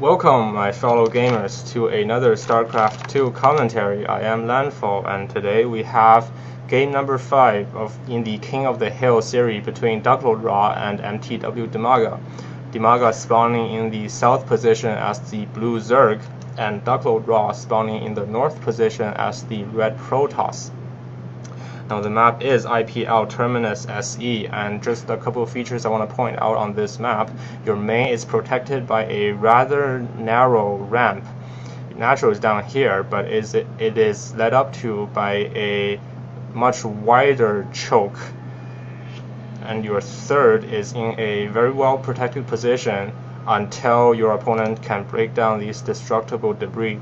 Welcome, my fellow gamers, to another Starcraft II commentary. I am Landfall, and today we have game number 5 in the King of the Hill series between DuckloadRa and mTwDimaga. Dimaga spawning in the south position as the blue Zerg, and DuckloadRa spawning in the north position as the red Protoss. Now the map is IPL Terminus SE, and just a couple of features I want to point out on this map. Your main is protected by a rather narrow ramp. Natural is down here, but it is led up to by a much wider choke. And your third is in a very well protected position until your opponent can break down these destructible debris.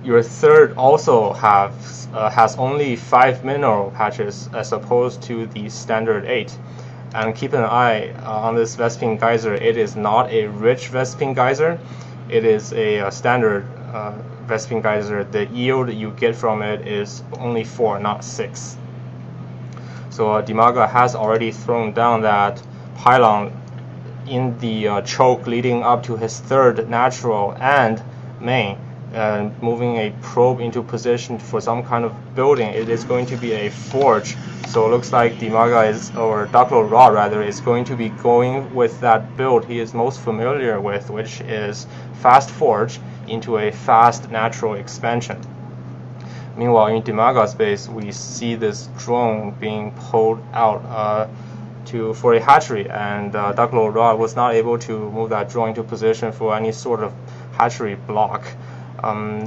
Your third also has only 5 mineral patches as opposed to the standard 8. And keep an eye on this Vespene Geyser. It is not a rich Vespene Geyser. It is a standard Vespene Geyser. The yield you get from it is only 4, not 6. So Dimaga has already thrown down that pylon in the choke leading up to his third natural and main. Moving a probe into position for some kind of building. It is going to be a forge, so it looks like Dimaga or DuckloadRa rather, is going to be going with that build he is most familiar with, which is fast forge into a fast natural expansion. Meanwhile, in Dimaga's base, we see this drone being pulled out for a hatchery, and DuckloadRa was not able to move that drone into position for any sort of hatchery block.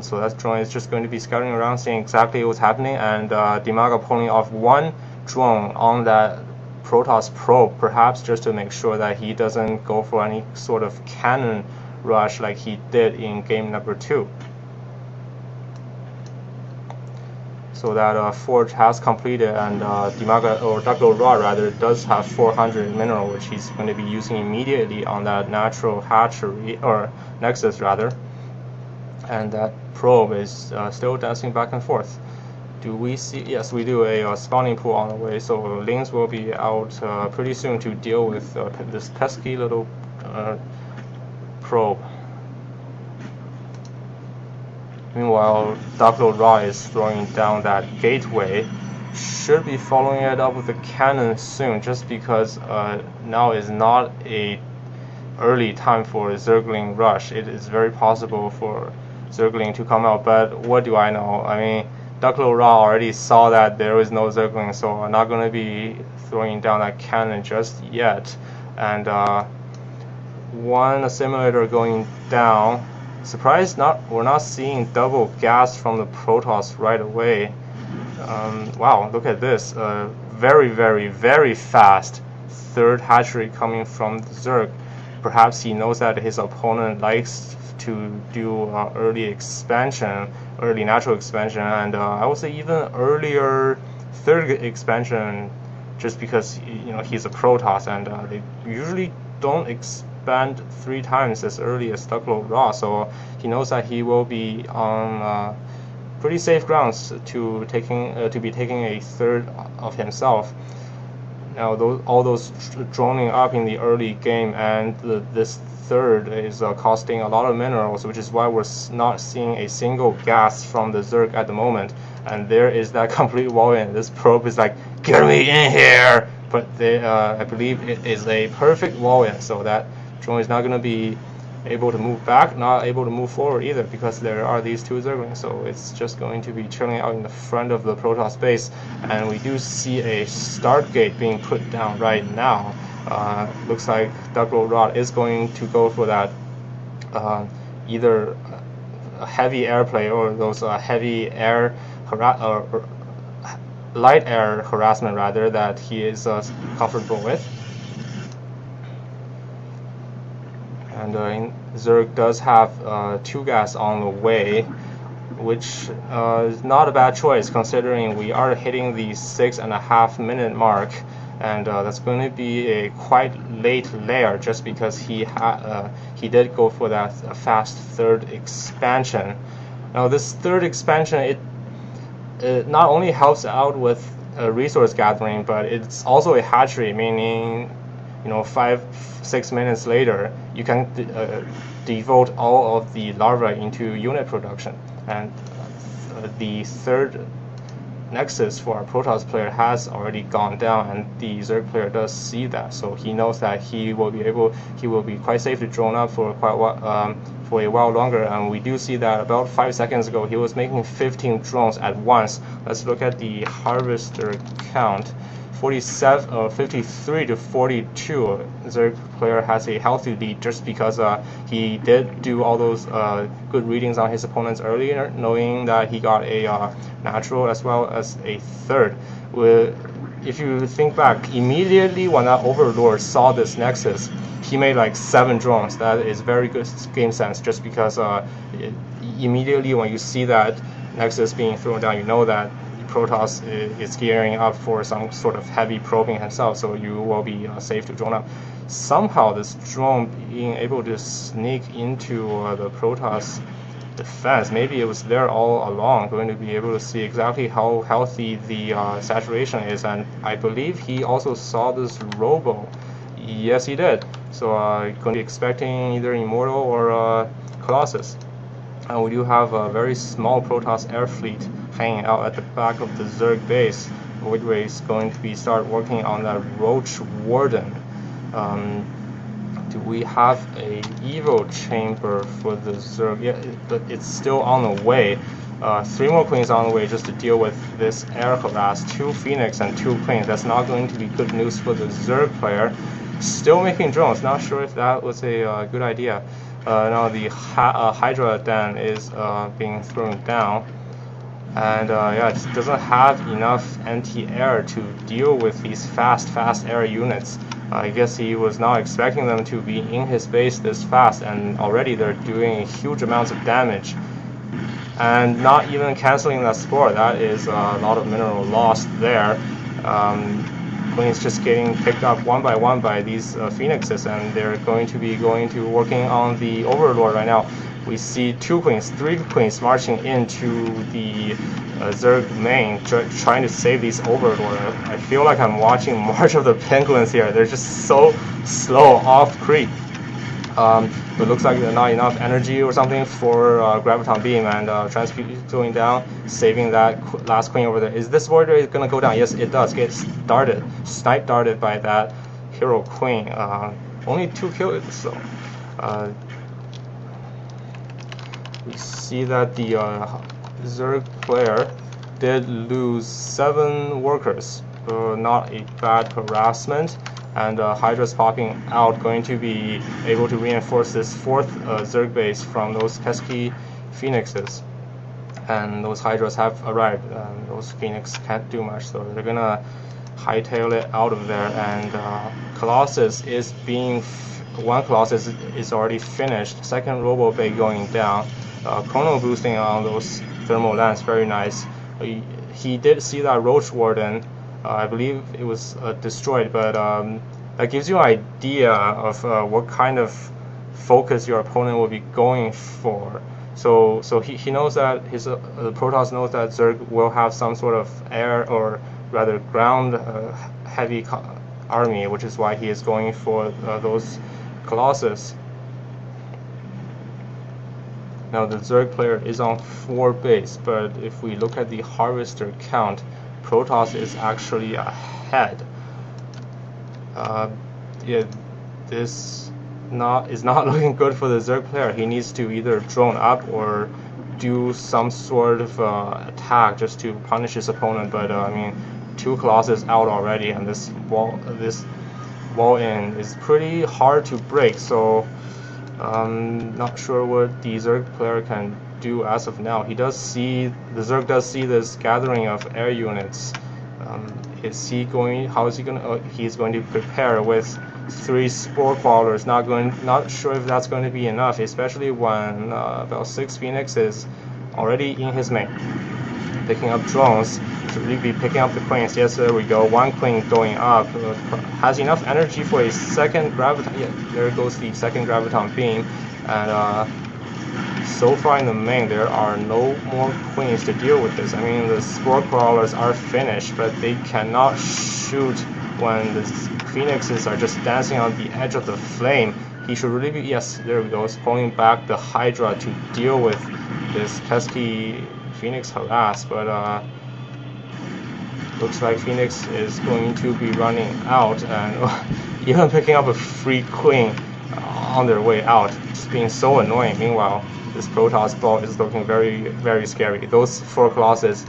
So that drone is just going to be scouting around, seeing exactly what's happening, and Dimaga pulling off one drone on that Protoss probe, perhaps just to make sure that he doesn't go for any sort of cannon rush like he did in game number 2. So that forge has completed, and Dimaga, or DuckloadRa rather, does have 400 mineral, which he's going to be using immediately on that natural hatchery, or nexus rather. And that probe is still dancing back and forth. Do we see? Yes, we do. A spawning pool on the way, so Lings will be out pretty soon to deal with this pesky little probe. Meanwhile, DuckloadRa is throwing down that gateway. Should be following it up with a cannon soon, just because now is not a early time for a Zergling rush. It is very possible for Zergling to come out, but what do I know? I mean, DuckloadRa already saw that there is no Zergling, so I'm not going to be throwing down that cannon just yet. And one assimilator going down. Surprised we're not seeing double gas from the Protoss right away. Wow, look at this. Very, very, very fast third hatchery coming from the Zerg. Perhaps he knows that his opponent likes to do early natural expansion, and I would say even earlier third expansion, just because he's a Protoss, and they usually don't expand 3 times as early as DuckloadRa, so he knows that he will be on pretty safe grounds to be taking a third of himself. Now, all those droning up in the early game, and this third is costing a lot of minerals, which is why we're not seeing a single gas from the Zerg at the moment. And there is that complete wall in. This probe is like, get me in here! But I believe it is a perfect wall in, so that drone is not going to be able to move back, not able to move forward either, because there are these 2 Zerglings, so it's just going to be chilling out in the front of the Protoss base. And we do see a start gate being put down right now. Looks like DuckloadRa is going to go for that either a heavy airplay or those heavy air or light air harassment rather that he is comfortable with. And Zerg does have 2 gas on the way, which is not a bad choice considering we are hitting the 6.5 minute mark, and that's going to be a quite late layer just because he did go for that fast third expansion. Now this third expansion, it not only helps out with resource gathering, but it's also a hatchery, meaning 5-6 minutes later, you can devote all of the larvae into unit production. And the third Nexus for our Protoss player has already gone down, and the Zerg player does see that, so he knows that he will be quite safe to drone up for for a while longer. And we do see that about 5 seconds ago he was making 15 drones at once. Let's look at the harvester count. 53 to 42. Zerg player has a healthy lead just because he did do all those good readings on his opponents earlier, knowing that he got a natural as well as a third. If you think back, immediately when that Overlord saw this Nexus, he made like 7 drones. That is very good game sense, just because immediately when you see that Nexus being thrown down, you know that Protoss is gearing up for some sort of heavy probing himself, so you will be safe to drone up. Somehow this drone being able to sneak into the Protoss defense, maybe it was there all along, going to be able to see exactly how healthy the saturation is. And I believe he also saw this Robo. Yes, he did. So going to be expecting either Immortal or Colossus. And we do have a very small Protoss air fleet hanging out at the back of the Zerg base. Voidray is going to be start working on that Roach Warden. Do we have a Evo chamber for the Zerg? Yeah, but it's still on the way. 3 more Queens on the way just to deal with this air harass. 2 Phoenix and 2 Queens. That's not going to be good news for the Zerg player. Still making drones. Not sure if that was a good idea. Now the Hydra Den is being thrown down, and yeah, it doesn't have enough anti-air to deal with these fast air units. I guess he was not expecting them to be in his base this fast, and already they're doing huge amounts of damage. And not even canceling that spore, that is a lot of mineral lost there. Queens just getting picked up one by one by these Phoenixes, and they're going to be working on the Overlord right now. We see 2 Queens, 3 Queens marching into the Zerg main, trying to save these Overlord. I feel like I'm watching March of the Penguins here. They're just so slow off creep. It looks like there's not enough energy or something for Graviton Beam, and Transfuse going down, saving that last Queen over there. Is this warrior going to go down? Yes, it does. Get started. Snipe darted by that Hero Queen. Only 2 kills, so we see that the Zerg player did lose 7 workers. Not a bad harassment. And Hydra's popping out, going to be able to reinforce this 4th Zerg base from those pesky Phoenixes. And those Hydras have arrived, and those Phoenix can't do much, so they're gonna hightail it out of there. And Colossus is being, 1 Colossus is already finished, 2nd Robo Bay going down. Chrono boosting on those thermal lands, very nice. He did see that Roach Warden. I believe it was destroyed, but that gives you an idea of what kind of focus your opponent will be going for. So he knows that the Protoss knows that Zerg will have some sort of air, or rather ground heavy army, which is why he is going for those Colossus. Now the Zerg player is on 4 base, but if we look at the harvester count, Protoss is actually ahead. Yeah, this is not looking good for the Zerg player. He needs to either drone up or do some sort of attack just to punish his opponent. But I mean, 2 Colossus out already, and this wall in is pretty hard to break. So not sure what the Zerg player can do as of now. The Zerg does see this gathering of air units. How is he going? He's going to prepare with 3 spore crawlers. Not sure if that's going to be enough, especially when about 6 Phoenix is already in his main, picking up drones. Should really be picking up the Queens. Yes, there we go. 1 Queen going up. Has enough energy for a 2nd Graviton. Yeah, there goes the 2nd Graviton Beam. And so far in the main, there are no more Queens to deal with this. I mean, the Spore Crawlers are finished, but they cannot shoot when the Phoenixes are just dancing on the edge of the flame, he should really be, yes, there we go, pulling back the Hydra to deal with this pesky Phoenix harass, but looks like Phoenix is going to be running out, and even picking up a free Queen on their way out, just being so annoying. Meanwhile, this Protoss ball is looking very, very scary. Those 4 Colossus,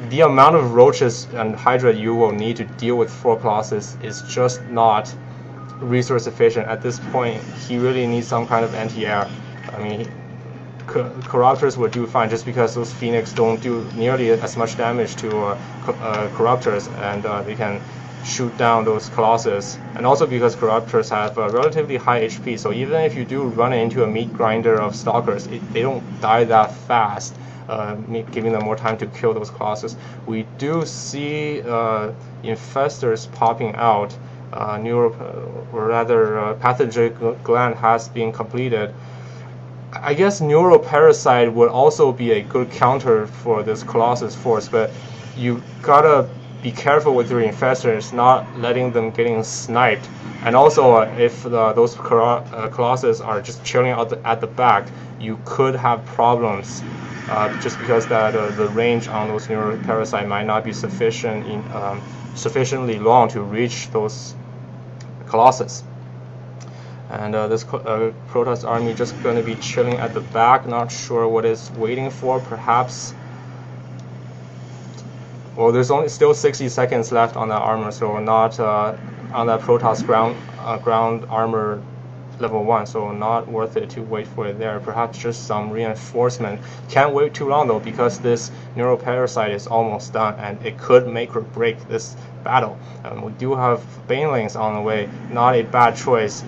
the amount of roaches and Hydra you will need to deal with 4 Colossus is just not resource efficient. At this point, he really needs some kind of anti-air. I mean, Corruptors will do fine just because those Phoenix don't do nearly as much damage to Corruptors, and they can shoot down those Colossus, and also because Corruptors have relatively high HP, so even if you do run into a meat grinder of Stalkers, they don't die that fast, giving them more time to kill those Colossus. We do see Infestors popping out. Pathogenic gland has been completed. I guess Neuroparasite would also be a good counter for this Colossus force, but you gotta be careful with your Infestors, not letting them getting sniped. And also, if those Colossus are just chilling out at the back, you could have problems, just because the range on those Neuroparasite might not be sufficiently long to reach those Colossus. And this Protoss army just going to be chilling at the back, not sure what it's waiting for. Perhaps, well, there's only still 60 seconds left on that armor, so not on that Protoss ground armor level 1, so not worth it to wait for it there. Perhaps just some reinforcement. Can't wait too long though, because this Neuroparasite is almost done, and it could make or break this battle. We do have Banelings on the way, not a bad choice.